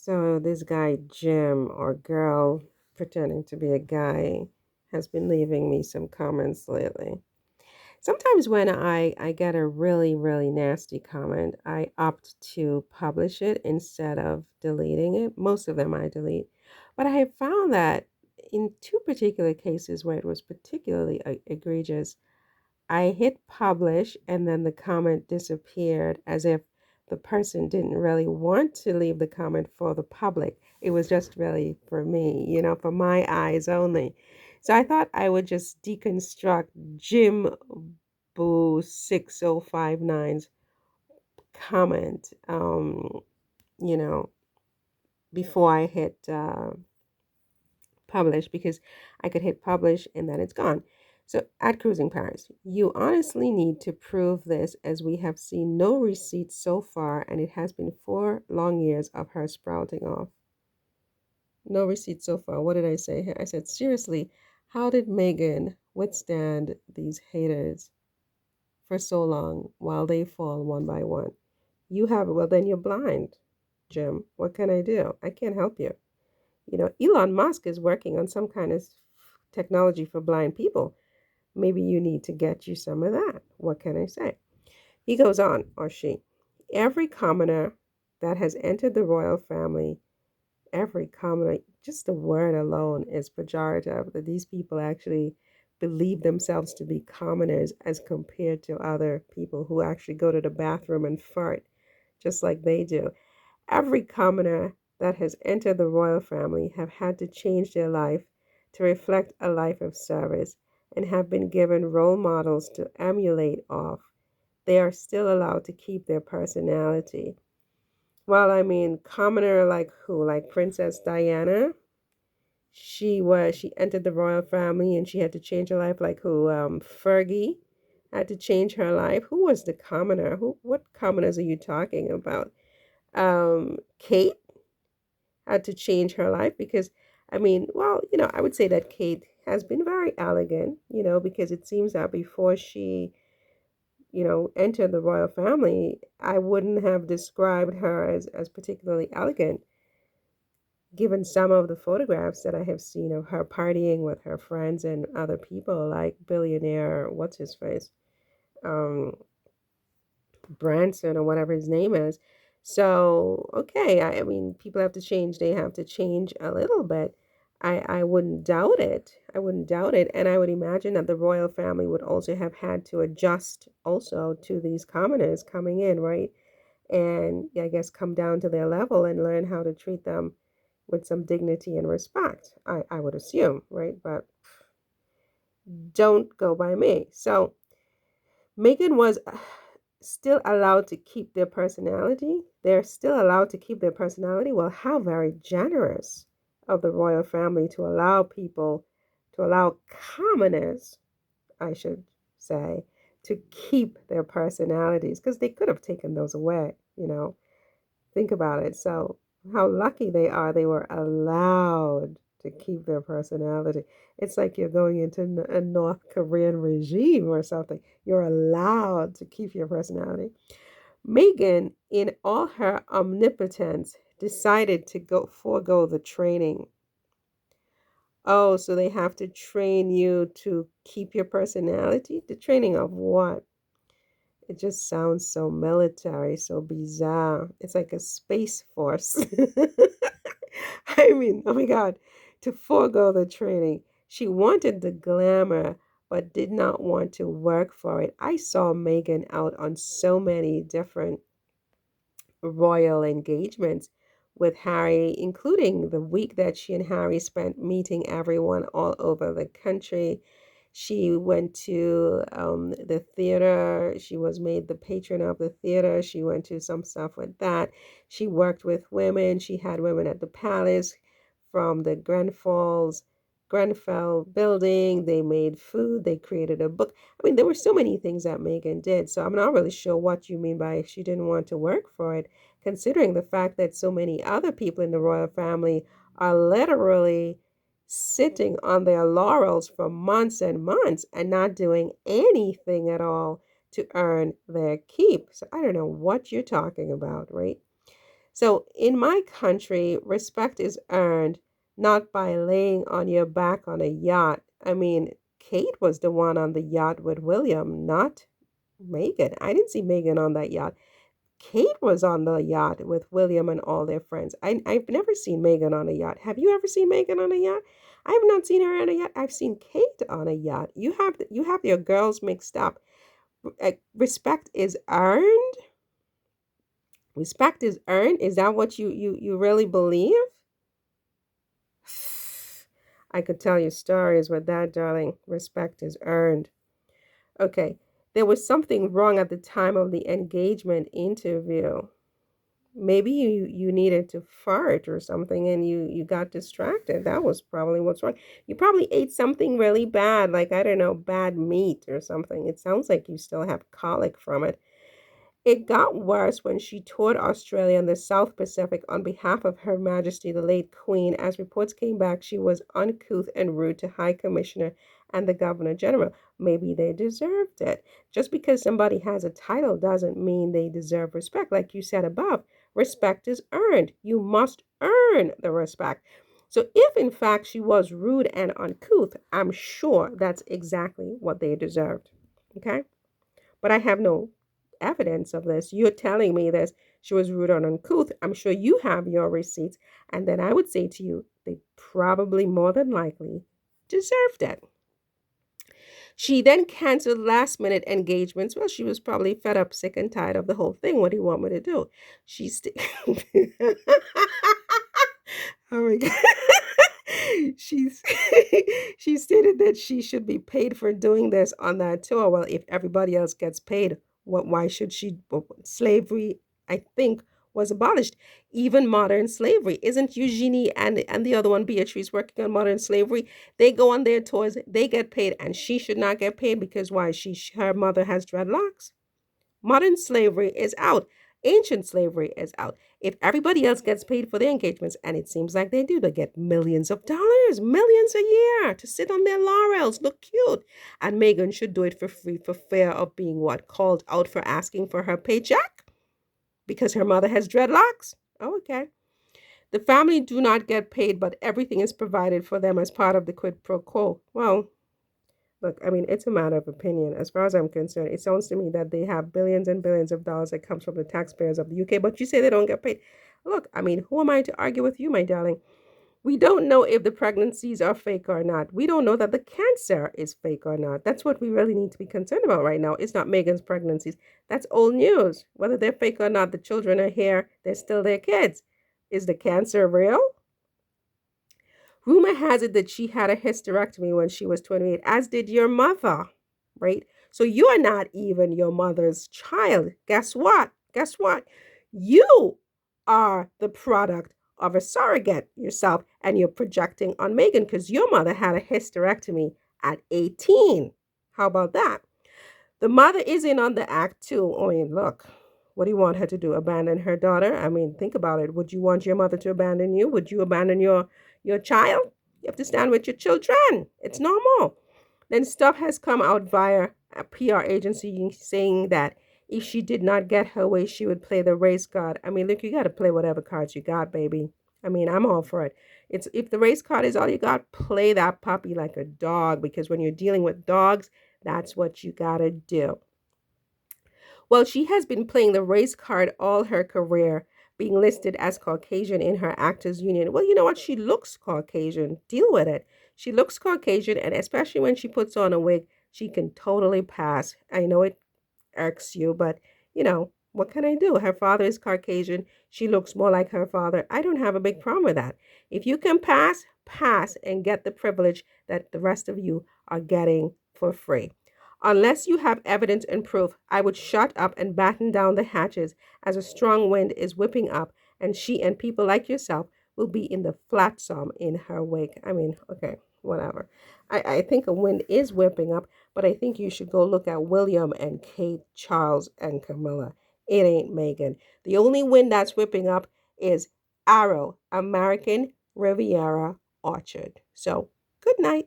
So this guy, Jim, or girl pretending to be a guy, has been leaving me some comments lately. Sometimes when I get a really, really nasty comment, I opt to publish it instead of deleting it. Most of them I delete. But I have found that in two particular cases where it was particularly egregious, I hit publish and then the comment disappeared as if the person didn't really want to leave the comment for the public. It was just really for me, for my eyes only. So I thought I would just deconstruct Jim Boo 6059's comment, you know, before I hit publish because I could hit publish and then it's gone. So at Cruising Paris, you honestly need to prove this as we have seen no receipts so far and it has been 4 long years of her sprouting off. No receipts so far. What did I say here? I said, seriously, how did Megan withstand these haters for so long while they fall one by one? You have, well, then you're blind, Jim. What can I do? I can't help you. Elon Musk is working on some kind of technology for blind people. Maybe you need to get you some of that. What can I say? He goes on, or she. Every commoner that has entered the royal family, every commoner, just the word alone is pejorative, that these people actually believe themselves to be commoners as compared to other people who actually go to the bathroom and fart just like they do. Every commoner that has entered the royal family have had to change their life to reflect a life of service and have been given role models to emulate off. They are still allowed to keep their personality. Well, I mean, commoner like who? Like Princess Diana? She entered the royal family and she had to change her life like who? Fergie had to change her life. Who was the commoner? What commoners are you talking about? Kate had to change her life because, I mean, well, I would say that Kate has been very elegant, because it seems that before she, entered the royal family, I wouldn't have described her as particularly elegant, given some of the photographs that I have seen of her partying with her friends and other people, like billionaire, what's his face? Um, Branson or whatever his name is. So, okay, I mean, people have to change. They have to change a little bit. I wouldn't doubt it. I wouldn't doubt it. And I would imagine that the royal family would also have had to adjust also to these commoners coming in, right? And I guess come down to their level and learn how to treat them with some dignity and respect. I would assume, right? But don't go by me. So, Megan was still allowed to keep their personality. They're still allowed to keep their personality. Well, how very generous of the royal family to allow people, to allow commoners, I should say, to keep their personalities because they could have taken those away. Think about it. So, how lucky they are they were allowed to keep their personality. It's like you're going into a North Korean regime or something. You're allowed to keep your personality. Megan, in all her omnipotence, decided to go forego the training. Oh, so they have to train you to keep your personality? The training of what? It just sounds so military, so bizarre. It's like a space force. I mean, oh my God, to forego the training. She wanted the glamour, but did not want to work for it. I saw Megan out on so many different royal engagements with Harry, including the week that she and Harry spent meeting everyone all over the country. She went to the theater. She was made the patron of the theater. She went to some stuff with that. She worked with women. She had women at the palace from the Grenfell building. They made food. They created a book. I mean, there were so many things that Megan did. So I'm not really sure what you mean by she didn't want to work for it, considering the fact that so many other people in the royal family are literally sitting on their laurels for months and months and not doing anything at all to earn their keep. So I don't know what you're talking about, right? So in my country, respect is earned not by laying on your back on a yacht. I mean, Kate was the one on the yacht with William, not Megan. I didn't see Megan on that yacht. Kate was on the yacht with William and all their friends. I've never seen Megan on a yacht. Have you ever seen Megan on a yacht? I have not seen her on a yacht. I've seen Kate on a yacht. You have your girls mixed up. Respect is earned. Respect is earned. Is that what you really believe? I could tell you stories with that, darling. Respect is earned. Okay. There was something wrong at the time of the engagement interview. Maybe you needed to fart or something and you got distracted. That was probably what's wrong. You probably ate something really bad, like I don't know, bad meat or something. It sounds like you still have colic from it. It got worse when she toured Australia and the South Pacific on behalf of Her Majesty the late Queen. As reports came back, she was uncouth and rude to High Commissioner and the Governor General. Maybe they deserved it. Just because somebody has a title doesn't mean they deserve respect. Like you said above, respect is earned. You must earn the respect. So, if in fact she was rude and uncouth, I'm sure that's exactly what they deserved. Okay? But I have no evidence of this. You're telling me this. She was rude and uncouth. I'm sure you have your receipts. And then I would say to you, they probably more than likely deserved it. She then canceled last minute engagements. Well, she was probably fed up, sick, and tired of the whole thing. What do you want me to do? She's. Oh my God. She's she stated that she should be paid for doing this on that tour. Well, if everybody else gets paid, why should she? Slavery, I think, was abolished. Even modern slavery. Isn't Eugenie and the other one, Beatrice, working on modern slavery? They go on their tours, they get paid, and she should not get paid because why? Her mother has dreadlocks. Modern slavery is out. Ancient slavery is out. If everybody else gets paid for their engagements, and it seems like they do, they get millions of dollars, millions a year to sit on their laurels, look cute. And Megan should do it for free for fear of being what? Called out for asking for her paycheck? Because her mother has dreadlocks? Oh, okay. The family do not get paid, but everything is provided for them as part of the quid pro quo. Well, look, I mean, it's a matter of opinion. As far as I'm concerned, it sounds to me that they have billions and billions of dollars that comes from the taxpayers of the UK, but you say they don't get paid. Look, I mean, who am I to argue with you, my darling? We don't know if the pregnancies are fake or not. We don't know that the cancer is fake or not. That's what we really need to be concerned about right now. It's not Megan's pregnancies. That's old news. Whether they're fake or not, the children are here. They're still their kids. Is the cancer real? Rumor has it that she had a hysterectomy when she was 28, as did your mother, right? So you are not even your mother's child. Guess what? Guess what? You are the product of a surrogate yourself, and you're projecting on Megan because your mother had a hysterectomy at 18. How about that? The mother is in on the act too. I mean, look, what do you want her to do? Abandon her daughter? I mean, think about it. Would you want your mother to abandon you? Would you abandon your child? You have to stand with your children. It's normal. Then stuff has come out via a PR agency saying that if she did not get her way, she would play the race card. I mean, look, you got to play whatever cards you got, baby. I mean, I'm all for it. It's if the race card is all you got, play that puppy like a dog because when you're dealing with dogs, that's what you got to do. Well, she has been playing the race card all her career, being listed as Caucasian in her actors union. Well, you know what? She looks Caucasian. Deal with it. She looks Caucasian, and especially when she puts on a wig, she can totally pass. I know it irks you, but what can I do? Her father is Caucasian. She looks more like her father. I don't have a big problem with that. If you can pass, pass and get the privilege that the rest of you are getting for free. Unless you have evidence and proof, I would shut up and batten down the hatches as a strong wind is whipping up, and she and people like yourself will be in the flotsam in her wake. I mean, okay, whatever. I think a wind is whipping up, but I think you should go look at William and Kate, Charles and Camilla. It ain't Megan. The only wind that's whipping up is Arrow, American Riviera Orchard. So, good night.